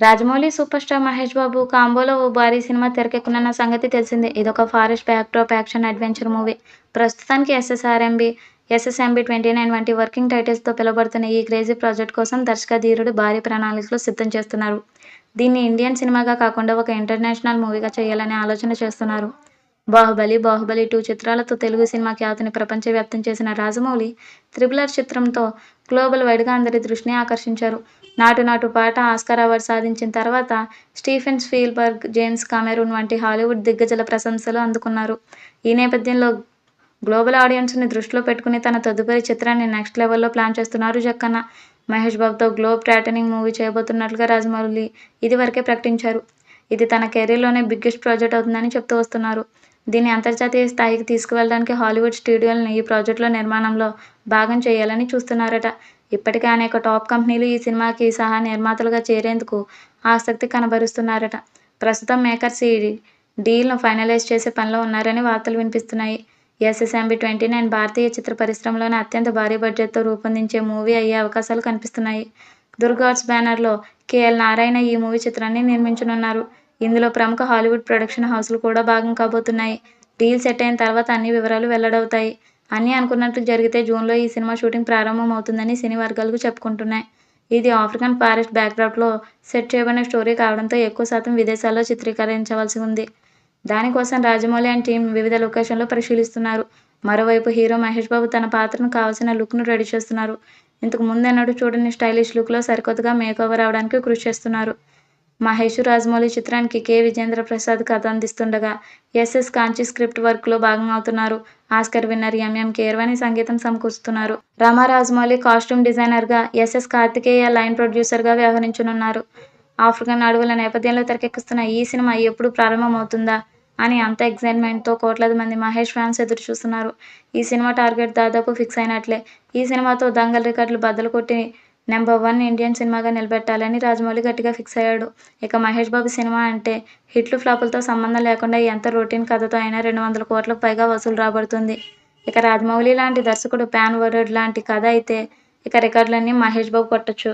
Rajamouli, super star Mahesh Babu కాంబోలో ఓ భారీ cinema తెరకెక్కనున్న సంగతి తెలిసిందే. ఇదొక forest backdrop action adventure movie. ప్రస్తుతానికి ఎస్ఎస్ఎంబీ 29 వంటి వర్కింగ్ టైటిల్స్‌తో పిలువబడుతున్న ఈ క్రేజీ ప్రాజెక్ట్ కోసం దర్శకధీరుడు భారీ ప్రణాళికలు సిద్ధం చేస్తున్నారు. దీన్ని ఇండియన్ సినిమాగా కాకుండా ఒక ఇంటర్నేషనల్ మూవీగా చేయాలనే ఆలోచన చేస్తున్నారు. 'బాహుబలి 2' చిత్రాలతో తెలుగు సినిమా ఖ్యాతిని ప్రపంచవ్యాప్తం చేసిన రాజమౌళి 'త్రిబుల్ ఆర్' చిత్రంతో గ్లోబల్ వైడ్‌గా అందరి దృష్టిని ఆకర్షించారు. 'నాటు నాటు' పాట ఆస్కార్ అవార్డు సాధించిన తర్వాత స్టీఫెన్ స్పీల్బర్గ్, జేమ్స్ కామెరూన్ వంటి హాలీవుడ్ దిగ్గజాల ప్రశంసలు అందుకున్నారు. ఈ నేపథ్యంలో గ్లోబల్ ఆడియన్స్‌ని దృష్టిలో పెట్టుకుని తన తదుపరి చిత్రాన్ని నెక్స్ట్ లెవెల్‌లో ప్లాన్ చేస్తున్నారు జక్కన్న. మహేష్ బాబుతో గ్లోబ్ ట్రాటనింగ్ మూవీ చేయబోతున్నట్లుగా రాజమౌళి ఇదివరకే ప్రకటించారు. ఇది తన కెరీర్‌లోనే బిగ్గెస్ట్ ప్రాజెక్ట్ అవుతుందని చెప్తూ వస్తున్నారు. దీన్ని అంతర్జాతీయ స్థాయికి తీసుకువెళ్ళడానికి హాలీవుడ్ స్టూడియోలను ఈ ప్రాజెక్టులో నిర్మాణంలో భాగం చేయాలని చూస్తున్నారట. ఇప్పటికే అనేక టాప్ కంపెనీలు ఈ సినిమాకి సహ నిర్మాతలుగా చేరేందుకు ఆసక్తి కనబరుస్తున్నారట. ప్రస్తుతం మేకర్స్ ఈ డీల్‌ను ఫైనలైజ్ చేసే పనిలో ఉన్నారని వార్తలు వినిపిస్తున్నాయి. ఎస్ఎస్ఎంబీ 29 భారతీయ చిత్ర పరిశ్రమలోనే అత్యంత భారీ బడ్జెట్‌తో రూపొందించే మూవీ అయ్యే అవకాశాలు కనిపిస్తున్నాయి. దుర్గ్ ఆర్ట్స్ బ్యానర్‌లో కేఎల్ నారాయణ ఈ మూవీ చిత్రాన్ని నిర్మించనున్నారు. ఇందులో ప్రముఖ హాలీవుడ్ ప్రొడక్షన్ హౌస్‌లు కూడా భాగం కాబోతున్నాయి. డీల్ సెట్ అయిన తర్వాత అన్ని వివరాలు వెల్లడవుతాయి. అన్నీ అనుకున్నట్లు జరిగితే జూన్‌లో ఈ సినిమా షూటింగ్ ప్రారంభమవుతుందని సినీ వర్గాలు చెప్పుకుంటున్నాయి. ఇది ఆఫ్రికన్ ఫారెస్ట్ బ్యాక్‌డ్రాప్‌లో సెట్ చేయబడిన స్టోరీ కావడంతో ఎక్కువ శాతం విదేశాల్లో చిత్రీకరించవలసి ఉంది. దానికోసం రాజమౌళి అండ్ టీమ్ వివిధ లొకేషన్‌లు పరిశీలిస్తున్నారు. మరోవైపు హీరో మహేష్ బాబు తన పాత్రకు కావాల్సిన లుక్‌ను రెడీ చేస్తున్నారు. ఇంతకు ముందెన్నడూ చూడని స్టైలిష్ లుక్‌లో సరికొత్తగా మేకోవర్ అవ్వడానికి కృషి చేస్తున్నారు. మహేష్, రాజమౌళి చిత్రానికి కె. విజేంద్ర ప్రసాద్ కథ అందిస్తుండగా, ఎస్ఎస్ కాంచి స్క్రిప్ట్ వర్క్‌లో భాగం అవుతున్నారు. ఆస్కార్ విన్నర్ ఎంఎం కీరవాణి సంగీతం సమకూరుస్తున్నారు. రాజమౌళి కాస్ట్యూమ్ డిజైనర్‌గా, ఎస్ఎస్ కార్తికేయ లైన్ ప్రొడ్యూసర్‌గా వ్యవహరించనున్నారు. ఆఫ్రికన్ అడవుల నేపథ్యంలో తెరకెక్కుతున్న ఈ సినిమా ఎప్పుడు ప్రారంభమవుతుందా అని అంత ఎక్సైట్‌మెంట్‌తో కోట్లాది మంది మహేష్ ఫ్యాన్స్ ఎదురుచూస్తున్నారు. ఈ సినిమా టార్గెట్ దాదాపు ఫిక్స్ అయినట్లే. ఈ సినిమాతో దంగల్ రికార్డులు బద్దలు కొట్టి నంబర్ 1 ఇండియన్ సినిమాగా నిలబెట్టాలని రాజమౌళి గట్టిగా ఫిక్స్ అయ్యాడు. ఇక మహేష్ బాబు సినిమా అంటే హిట్లు, ఫ్లాపులతో సంబంధం లేకుండా ఎంత రొటీన్ కథతో అయినా 200 కోట్లకు పైగా వసూలు రాబడుతుంది. ఇక రాజమౌళి లాంటి దర్శకుడు పాన్ వరల్డ్ లాంటి కథ అయితే ఇక రికార్డులన్నీ మహేష్ బాబు కొట్టొచ్చు.